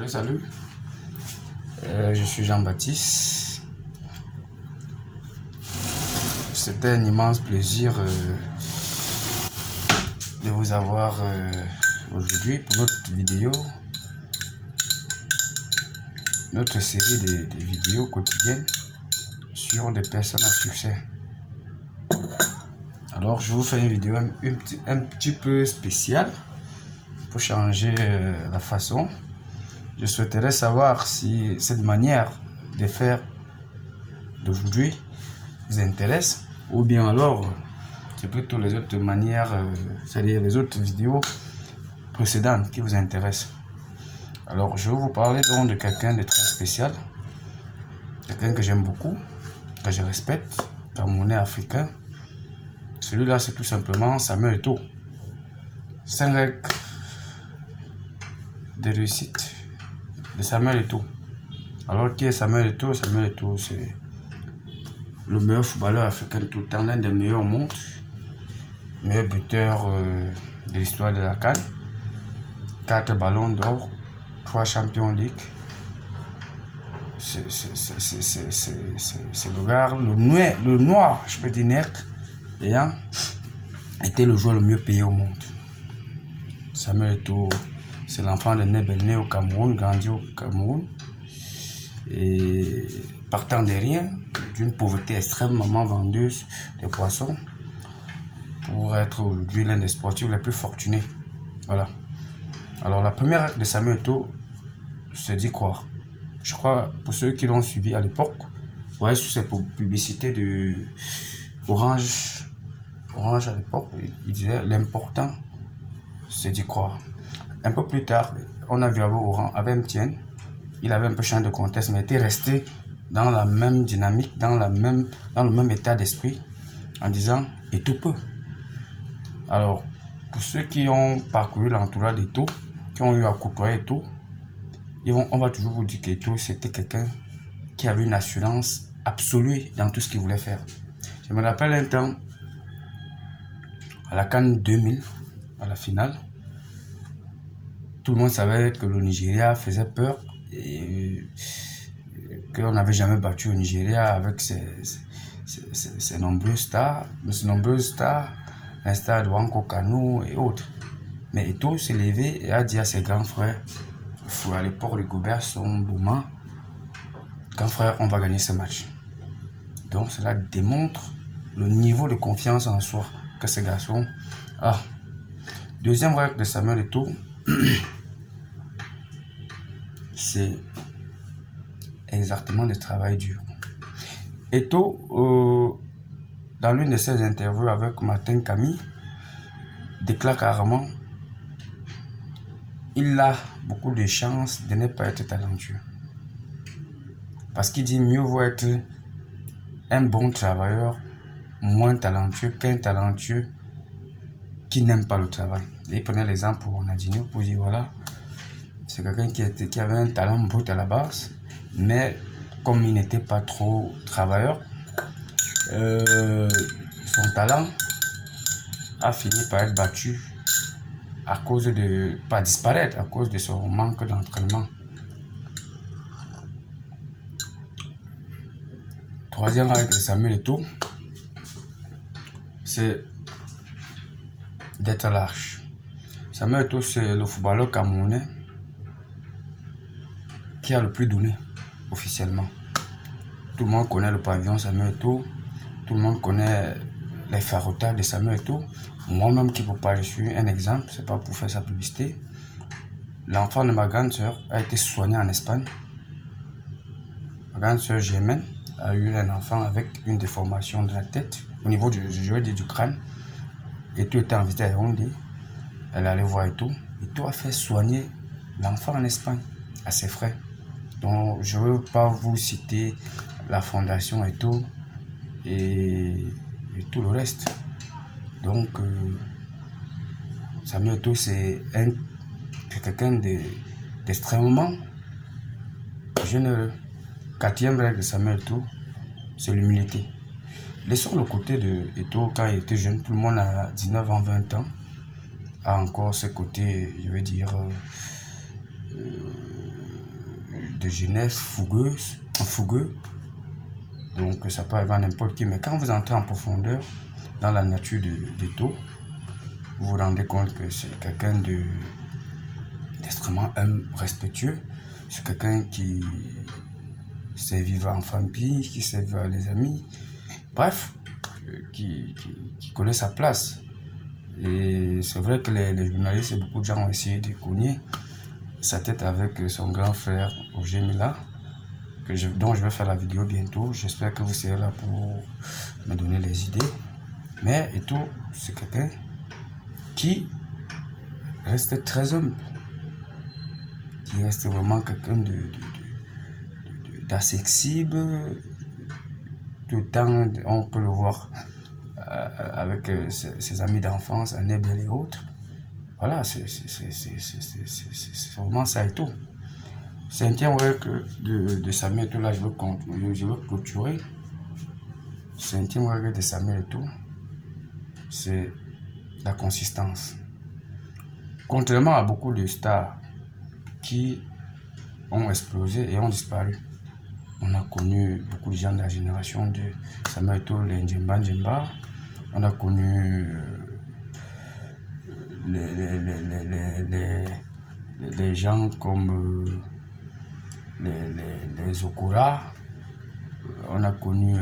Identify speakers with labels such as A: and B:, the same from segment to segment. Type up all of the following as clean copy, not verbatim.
A: Salut. Je suis Jean-Baptiste. C'était un immense plaisir de vous avoir aujourd'hui pour notre vidéo, notre série de vidéos quotidiennes sur des personnes à succès. Alors, je vous fais une vidéo un petit peu spéciale pour changer la façon. Je souhaiterais savoir si cette manière de faire d'aujourd'hui vous intéresse, ou bien alors c'est plutôt les autres manières, c'est-à-dire les autres vidéos précédentes qui vous intéressent. Alors, je vais vous parler donc de quelqu'un de très spécial, quelqu'un que j'aime beaucoup, que je respecte, camerounais africain. Celui-là, c'est tout simplement Samuel Eto'o. 5 règles de réussite de Samuel Eto'o. Alors, qui est Samuel Eto'o? Samuel Eto'o, c'est le meilleur footballeur africain de tout le temps, l'un des meilleurs au monde, meilleur buteur de l'histoire de la CAN, 4 ballons d'or, 3 Champions League. C'est le gars, le noir, je peux dire net, ayant été le joueur le mieux payé au monde. Samuel Eto'o, c'est l'enfant de Nebel, né au Cameroun, grandi au Cameroun, et partant de rien, d'une pauvreté extrêmement vendeuse de poissons, pour être aujourd'hui l'un des sportifs les plus fortunés. Voilà. Alors, la première acte de Samuel Eto'o, c'est d'y croire. Je crois, pour ceux qui l'ont suivi à l'époque, vous voyez sur ces publicités de Orange à l'époque, il disait l'important, c'est d'y croire. Un peu plus tard, on a vu avec Mtienne, il avait un peu changé de contexte, mais était resté dans la même dynamique, dans le même état d'esprit, en disant Eto'o peut. Alors, pour ceux qui ont parcouru l'entourage d'Eto'o, qui ont eu à côtoyer Eto'o, on va toujours vous dire qu'Eto'o, c'était quelqu'un qui avait une assurance absolue dans tout ce qu'il voulait faire. Je me rappelle un temps, à la CAN 2000, à la finale, tout le monde savait que le Nigeria faisait peur et qu'on n'avait jamais battu le Nigeria avec ses nombreuses stars, un star de Wanko Kanu et autres. Mais Eto'o s'est levé et a dit à ses grands frères, à l'époque de Gobert, son Bouma, grand frère, on va gagner ce match. Donc cela démontre le niveau de confiance en soi que ces garçons ont. Deuxième règle de Samuel Eto'o, c'est exactement le travail dur. Eto'o, dans l'une de ses interviews avec Martin Camille, déclare carrément il a beaucoup de chances de ne pas être talentueux. Parce qu'il dit mieux vaut être un bon travailleur moins talentueux qu'un talentueux qui n'aime pas le travail. Et il prenait l'exemple pour Ronaldinho pour dire voilà, c'est quelqu'un qui avait un talent brut à la base, mais comme il n'était pas trop travailleur, son talent a fini par être battu à cause de, pas disparaître, à cause de son manque d'entraînement. Troisième règle de Samuel Eto'o, c'est d'être lâche. Samuel Eto'o, c'est le footballeur camerounais qui a le plus donné officiellement. Tout le monde connaît le pavillon Samuel Eto'o, tout le monde connaît les farotages de Samuel Eto'o. Moi-même qui vous parle, je suis un exemple, c'est pas pour faire sa publicité. L'enfant de ma grande soeur a été soigné en Espagne. Ma grande soeur Germaine a eu un enfant avec une déformation de la tête au niveau du crâne. Eto'o était en visite à Yaoundé. Elle allait voir Eto'o. Eto'o a fait soigner l'enfant en Espagne à ses frais. Donc je ne veux pas vous citer la fondation Eto'o et tout le reste. Donc Samuel Eto'o, c'est quelqu'un d'extrêmement généreux. Quatrième règle de Samuel Eto'o, c'est l'humilité. Laissons le côté de Eto'o quand il était jeune, tout le monde à 19 ans, 20 ans, a encore ce côté, je veux dire, de jeunesse fougueux. Donc ça peut arriver à n'importe qui, mais quand vous entrez en profondeur dans la nature d'Eto, vous vous rendez compte que c'est quelqu'un d'extrêmement humble, respectueux. C'est quelqu'un qui sait vivre en famille, qui sait vivre les amis, bref, qui connaît sa place. Et c'est vrai que les journalistes et beaucoup de gens ont essayé de cogner sa tête avec son grand frère Roger Mila, dont je vais faire la vidéo bientôt. J'espère que vous serez là pour me donner les idées. Mais Eto, c'est quelqu'un qui reste très humble, qui reste vraiment quelqu'un d'accessible. Tout le temps, on peut le voir avec ses amis d'enfance, Annabelle et autres. Voilà, c'est vraiment ça Eto. Cinquième règle de Samuel Eto, là je veux clôturer. Cinquième règle de Samuel Eto, c'est la consistance. Contrairement à beaucoup de stars qui ont explosé et ont disparu, on a connu beaucoup de gens de la génération de Samuel Eto, les Njemba Njemba. On a connu les gens comme les Okura. On a connu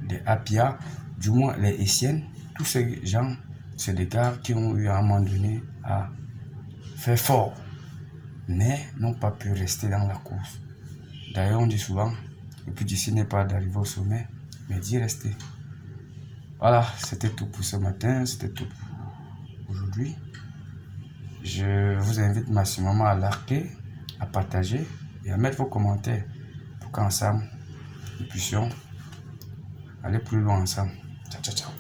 A: les Apia, du moins les Essiennes. Tous ces gens, c'est des gars qui ont eu à un moment donné à faire fort, mais n'ont pas pu rester dans la course. D'ailleurs, on dit souvent, le plus difficile n'est pas d'arriver au sommet, mais d'y rester. Voilà, c'était tout pour ce matin, c'était tout pour aujourd'hui. Je vous invite massivement à liker, à partager et à mettre vos commentaires pour qu'ensemble, nous puissions aller plus loin ensemble. Ciao, ciao, ciao.